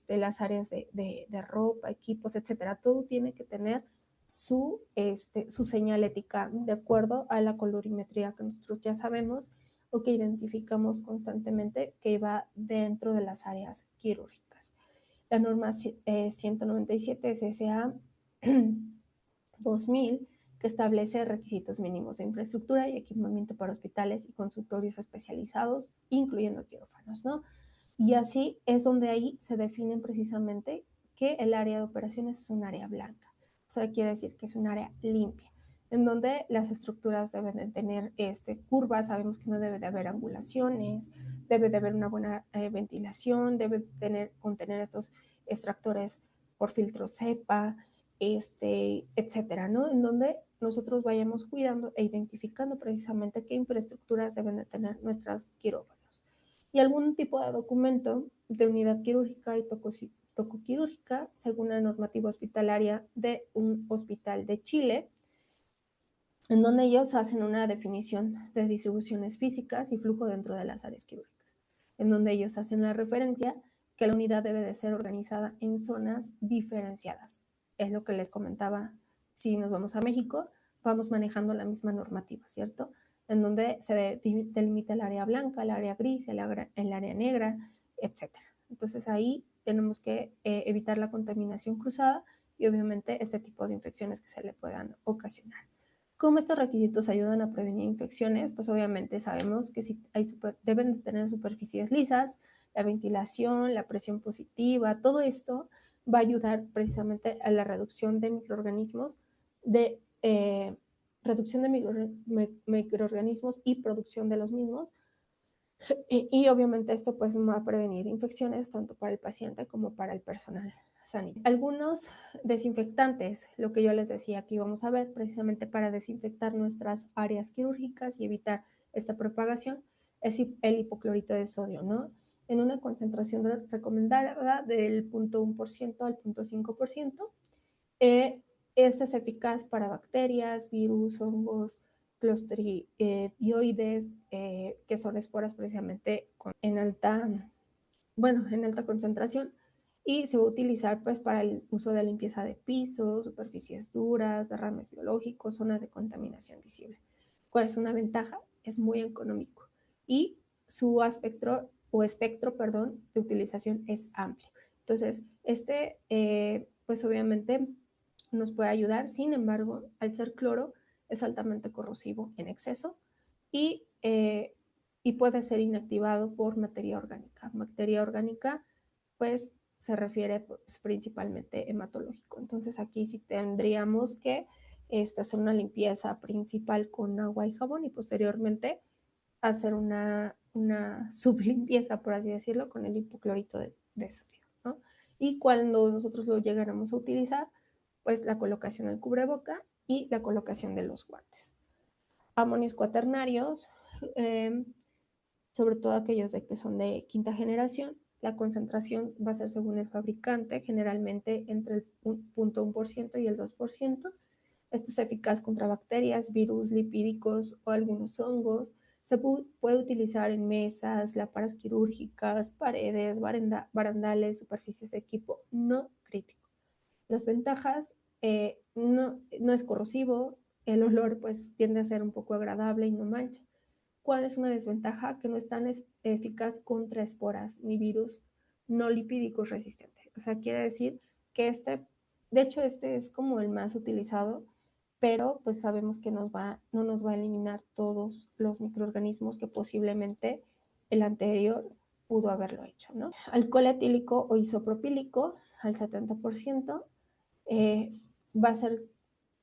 las áreas de ropa, equipos, etcétera. Todo tiene que tener su señalética de acuerdo a la colorimetría que nosotros ya sabemos o que identificamos constantemente que va dentro de las áreas quirúrgicas. La norma 197 SSA 2000, que establece requisitos mínimos de infraestructura y equipamiento para hospitales y consultorios especializados, incluyendo quirófanos, ¿no? Y así es donde ahí se definen precisamente que el área de operaciones es un área blanca. O sea, quiere decir que es un área limpia, en donde las estructuras deben de tener curvas, sabemos que no debe de haber angulaciones, debe de haber una buena ventilación, debe de contener estos extractores por filtro cepa, etcétera, ¿no? En donde nosotros vayamos cuidando e identificando precisamente qué infraestructuras deben de tener nuestras quirófanos. Y algún tipo de documento de unidad quirúrgica y tocoquirúrgica, según la normativa hospitalaria de un hospital de Chile, en donde ellos hacen una definición de distribuciones físicas y flujo dentro de las áreas quirúrgicas, en donde ellos hacen la referencia que la unidad debe de ser organizada en zonas diferenciadas. Es lo que les comentaba, si nos vamos a México, vamos manejando la misma normativa, ¿cierto? En donde se delimita el área blanca, el área gris, el área negra, etc. Entonces ahí tenemos que evitar la contaminación cruzada y obviamente este tipo de infecciones que se le puedan ocasionar. ¿Cómo estos requisitos ayudan a prevenir infecciones? Pues obviamente sabemos que si deben de tener superficies lisas, la ventilación, la presión positiva, todo esto va a ayudar precisamente a la reducción de microorganismos, microorganismos y producción de los mismos. Y obviamente esto pues va a prevenir infecciones tanto para el paciente como para el personal sanitario. Algunos desinfectantes, lo que yo les decía que íbamos a ver precisamente para desinfectar nuestras áreas quirúrgicas y evitar esta propagación, es el hipoclorito de sodio, ¿no? En una concentración recomendada del 0.1% al 0.5%. Este es eficaz para bacterias, virus, hongos, clostridioides, que son esporas precisamente en alta concentración, y se va a utilizar pues para el uso de limpieza de pisos, superficies duras, derrames biológicos, zonas de contaminación visible. ¿Cuál es una ventaja? Es muy económico y su espectro de utilización es amplio. Entonces, pues obviamente nos puede ayudar, sin embargo, al ser cloro, es altamente corrosivo en exceso y puede ser inactivado por materia orgánica. Materia orgánica, pues, se refiere pues, principalmente hematológico. Entonces, aquí sí tendríamos que hacer una limpieza principal con agua y jabón y posteriormente hacer una sublimpieza, por así decirlo, con el hipoclorito de sodio, ¿no? Y cuando nosotros lo llegáramos a utilizar, pues la colocación del cubreboca y la colocación de los guantes. Amonios cuaternarios, sobre todo aquellos que son de quinta generación, la concentración va a ser según el fabricante, generalmente entre el 0.1% y el 2%. Esto es eficaz contra bacterias, virus, lipídicos o algunos hongos. Se puede utilizar en mesas, lámparas quirúrgicas, paredes, barandales, superficies de equipo no crítico. Las ventajas, no es corrosivo, el olor pues tiende a ser un poco agradable y no mancha. ¿Cuál es una desventaja? Que no es tan eficaz contra esporas ni virus no lipídicos resistentes. O sea, quiere decir que de hecho es como el más utilizado, pero pues sabemos que no nos va a eliminar todos los microorganismos que posiblemente el anterior pudo haberlo hecho, ¿no? Alcohol etílico o isopropílico al 70%, va a ser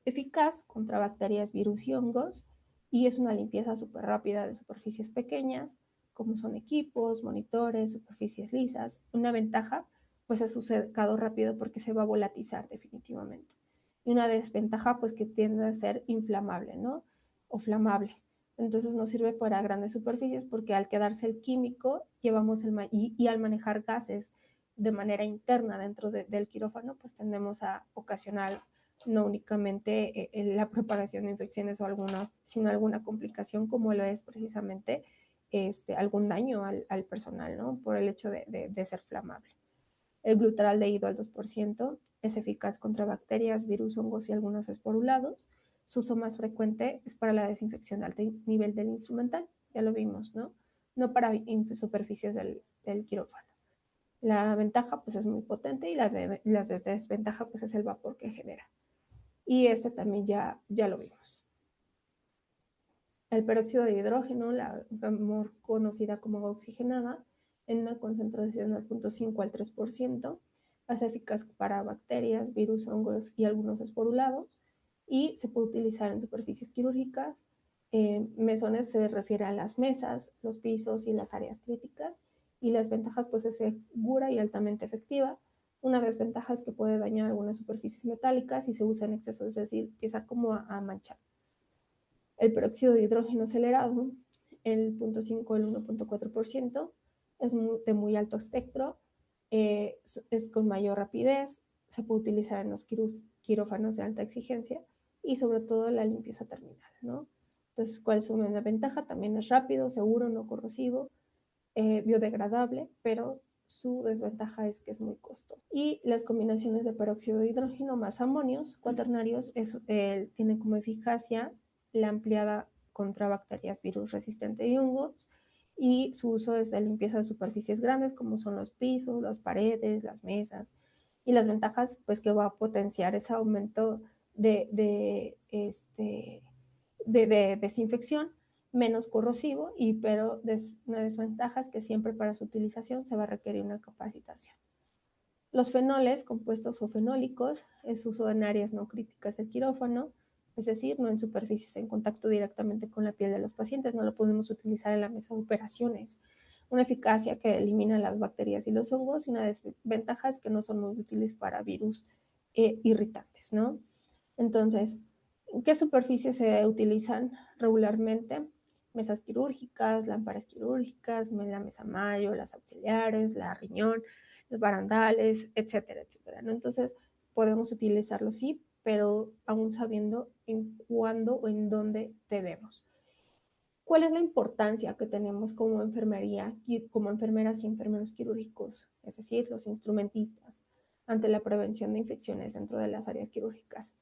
eficaz contra bacterias, virus y hongos, y es una limpieza súper rápida de superficies pequeñas, como son equipos, monitores, superficies lisas. Una ventaja, pues es su secado rápido porque se va a volatizar definitivamente. Y una desventaja, pues que tiende a ser inflamable, ¿no? O flamable. Entonces no sirve para grandes superficies porque al quedarse el químico llevamos y al manejar gases de manera interna dentro del quirófano, pues tendemos a ocasionar no únicamente la propagación de infecciones sino alguna complicación como lo es precisamente algún daño al personal, ¿no? Por el hecho de ser flamable. El glutaldehído al 2% es eficaz contra bacterias, virus, hongos y algunos esporulados. Su uso más frecuente es para la desinfección de alto nivel del instrumental, ya lo vimos, ¿no? No para superficies del quirófano. La ventaja pues es muy potente y las de desventaja pues es el vapor que genera. Y este también ya lo vimos. El peróxido de hidrógeno, la mejor conocida como oxigenada, en una concentración del 0.5 al 3%, es eficaz para bacterias, virus, hongos y algunos esporulados, y se puede utilizar en superficies quirúrgicas. Mesones se refiere a las mesas, los pisos y las áreas críticas, y las ventajas pues es segura y altamente efectiva. Una desventaja es que puede dañar algunas superficies metálicas y se usa en exceso, es decir, empieza como a manchar. El peróxido de hidrógeno acelerado, el 0.5 al 1.4%, es de muy alto espectro, es con mayor rapidez, se puede utilizar en los quirófanos de alta exigencia y sobre todo la limpieza terminal, ¿no? Entonces, ¿cuál es una ventaja? También es rápido, seguro, no corrosivo, biodegradable, pero su desventaja es que es muy costoso. Y las combinaciones de peróxido de hidrógeno más amonios cuaternarios tienen como eficacia la ampliada contra bacterias, virus resistentes y hongos, y su uso es de limpieza de superficies grandes como son los pisos, las paredes, las mesas, y las ventajas pues que va a potenciar ese aumento de desinfección, menos corrosivo, pero una desventaja es que siempre para su utilización se va a requerir una capacitación. Los fenoles, compuestos o fenólicos, es uso en áreas no críticas del quirófano, es decir, no en superficies en contacto directamente con la piel de los pacientes, no lo podemos utilizar en la mesa de operaciones. Una eficacia que elimina las bacterias y los hongos, y una desventaja es que no son muy útiles para virus irritantes, ¿no? Entonces, ¿qué superficies se utilizan regularmente? Mesas quirúrgicas, lámparas quirúrgicas, la mesa mayo, las auxiliares, la riñón, los barandales, etcétera, etcétera, ¿no? Entonces, podemos utilizarlo, sí, pero aún sabiendo en cuándo o en dónde debemos. ¿Cuál es la importancia que tenemos como enfermería, como enfermeras y enfermeros quirúrgicos, es decir, los instrumentistas, ante la prevención de infecciones dentro de las áreas quirúrgicas?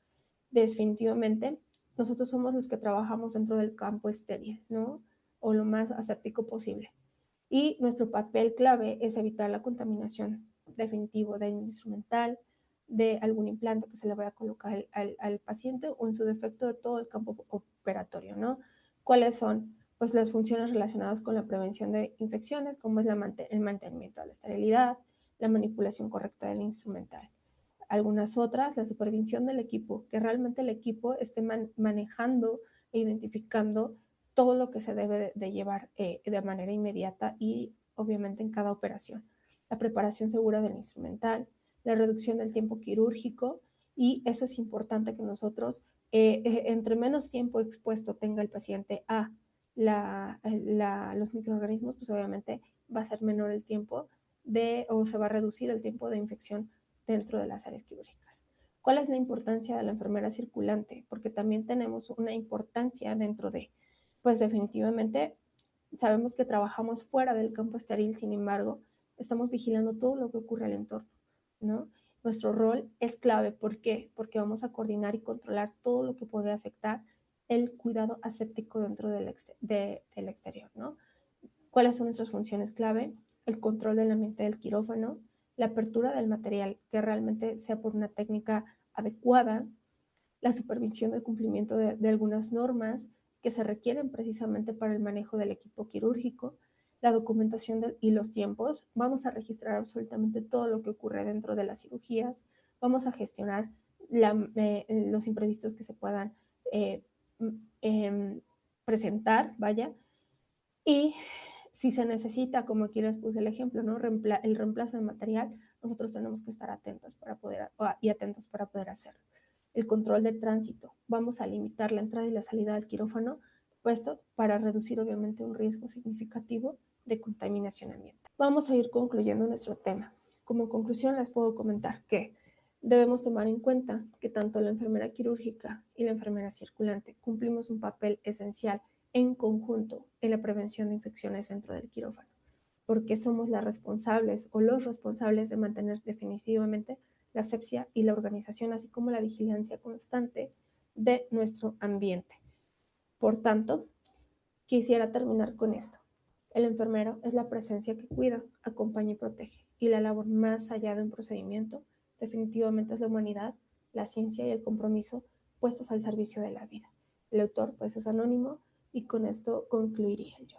Definitivamente, nosotros somos los que trabajamos dentro del campo estéril, ¿no? O lo más aséptico posible. Y nuestro papel clave es evitar la contaminación definitivo del instrumental, de algún implante que se le vaya a colocar al paciente, o en su defecto de todo el campo operatorio, ¿no? ¿Cuáles son? Pues las funciones relacionadas con la prevención de infecciones, como es el mantenimiento de la esterilidad, la manipulación correcta del instrumental. Algunas otras, la supervisión del equipo, que realmente el equipo esté manejando e identificando todo lo que se debe de llevar de manera inmediata y obviamente en cada operación. La preparación segura del instrumental, la reducción del tiempo quirúrgico, y eso es importante que nosotros, entre menos tiempo expuesto tenga el paciente a los microorganismos, pues obviamente va a ser menor el tiempo o se va a reducir el tiempo de infección dentro de las áreas quirúrgicas. ¿Cuál es la importancia de la enfermera circulante? Porque también tenemos una importancia dentro de, pues definitivamente sabemos que trabajamos fuera del campo estéril, sin embargo, estamos vigilando todo lo que ocurre al entorno, ¿no? Nuestro rol es clave. ¿Por qué? Porque vamos a coordinar y controlar todo lo que puede afectar el cuidado aséptico dentro del exterior, ¿no? ¿Cuáles son nuestras funciones clave? El control del ambiente del quirófano, la apertura del material que realmente sea por una técnica adecuada, la supervisión del cumplimiento de algunas normas que se requieren precisamente para el manejo del equipo quirúrgico, la documentación y los tiempos. Vamos a registrar absolutamente todo lo que ocurre dentro de las cirugías, vamos a gestionar los imprevistos que se puedan eh, presentar, vaya, y si se necesita, como aquí les puse el ejemplo, ¿no? El reemplazo de material, nosotros tenemos que estar atentos y atentos para poder hacerlo. El control de tránsito, vamos a limitar la entrada y la salida del quirófano, puesto para reducir obviamente un riesgo significativo de contaminación ambiental. Vamos a ir concluyendo nuestro tema. Como conclusión les puedo comentar que debemos tomar en cuenta que tanto la enfermera quirúrgica y la enfermera circulante cumplimos un papel esencial en conjunto en la prevención de infecciones dentro del quirófano, porque somos las responsables o los responsables de mantener definitivamente la asepsia y la organización, así como la vigilancia constante de nuestro ambiente. Por tanto, Quisiera terminar con esto. El enfermero es la presencia que cuida, acompaña y protege, y la labor más allá de un procedimiento definitivamente es la humanidad, la ciencia y el compromiso puestos al servicio de la vida. El autor pues es anónimo y con esto concluiría yo.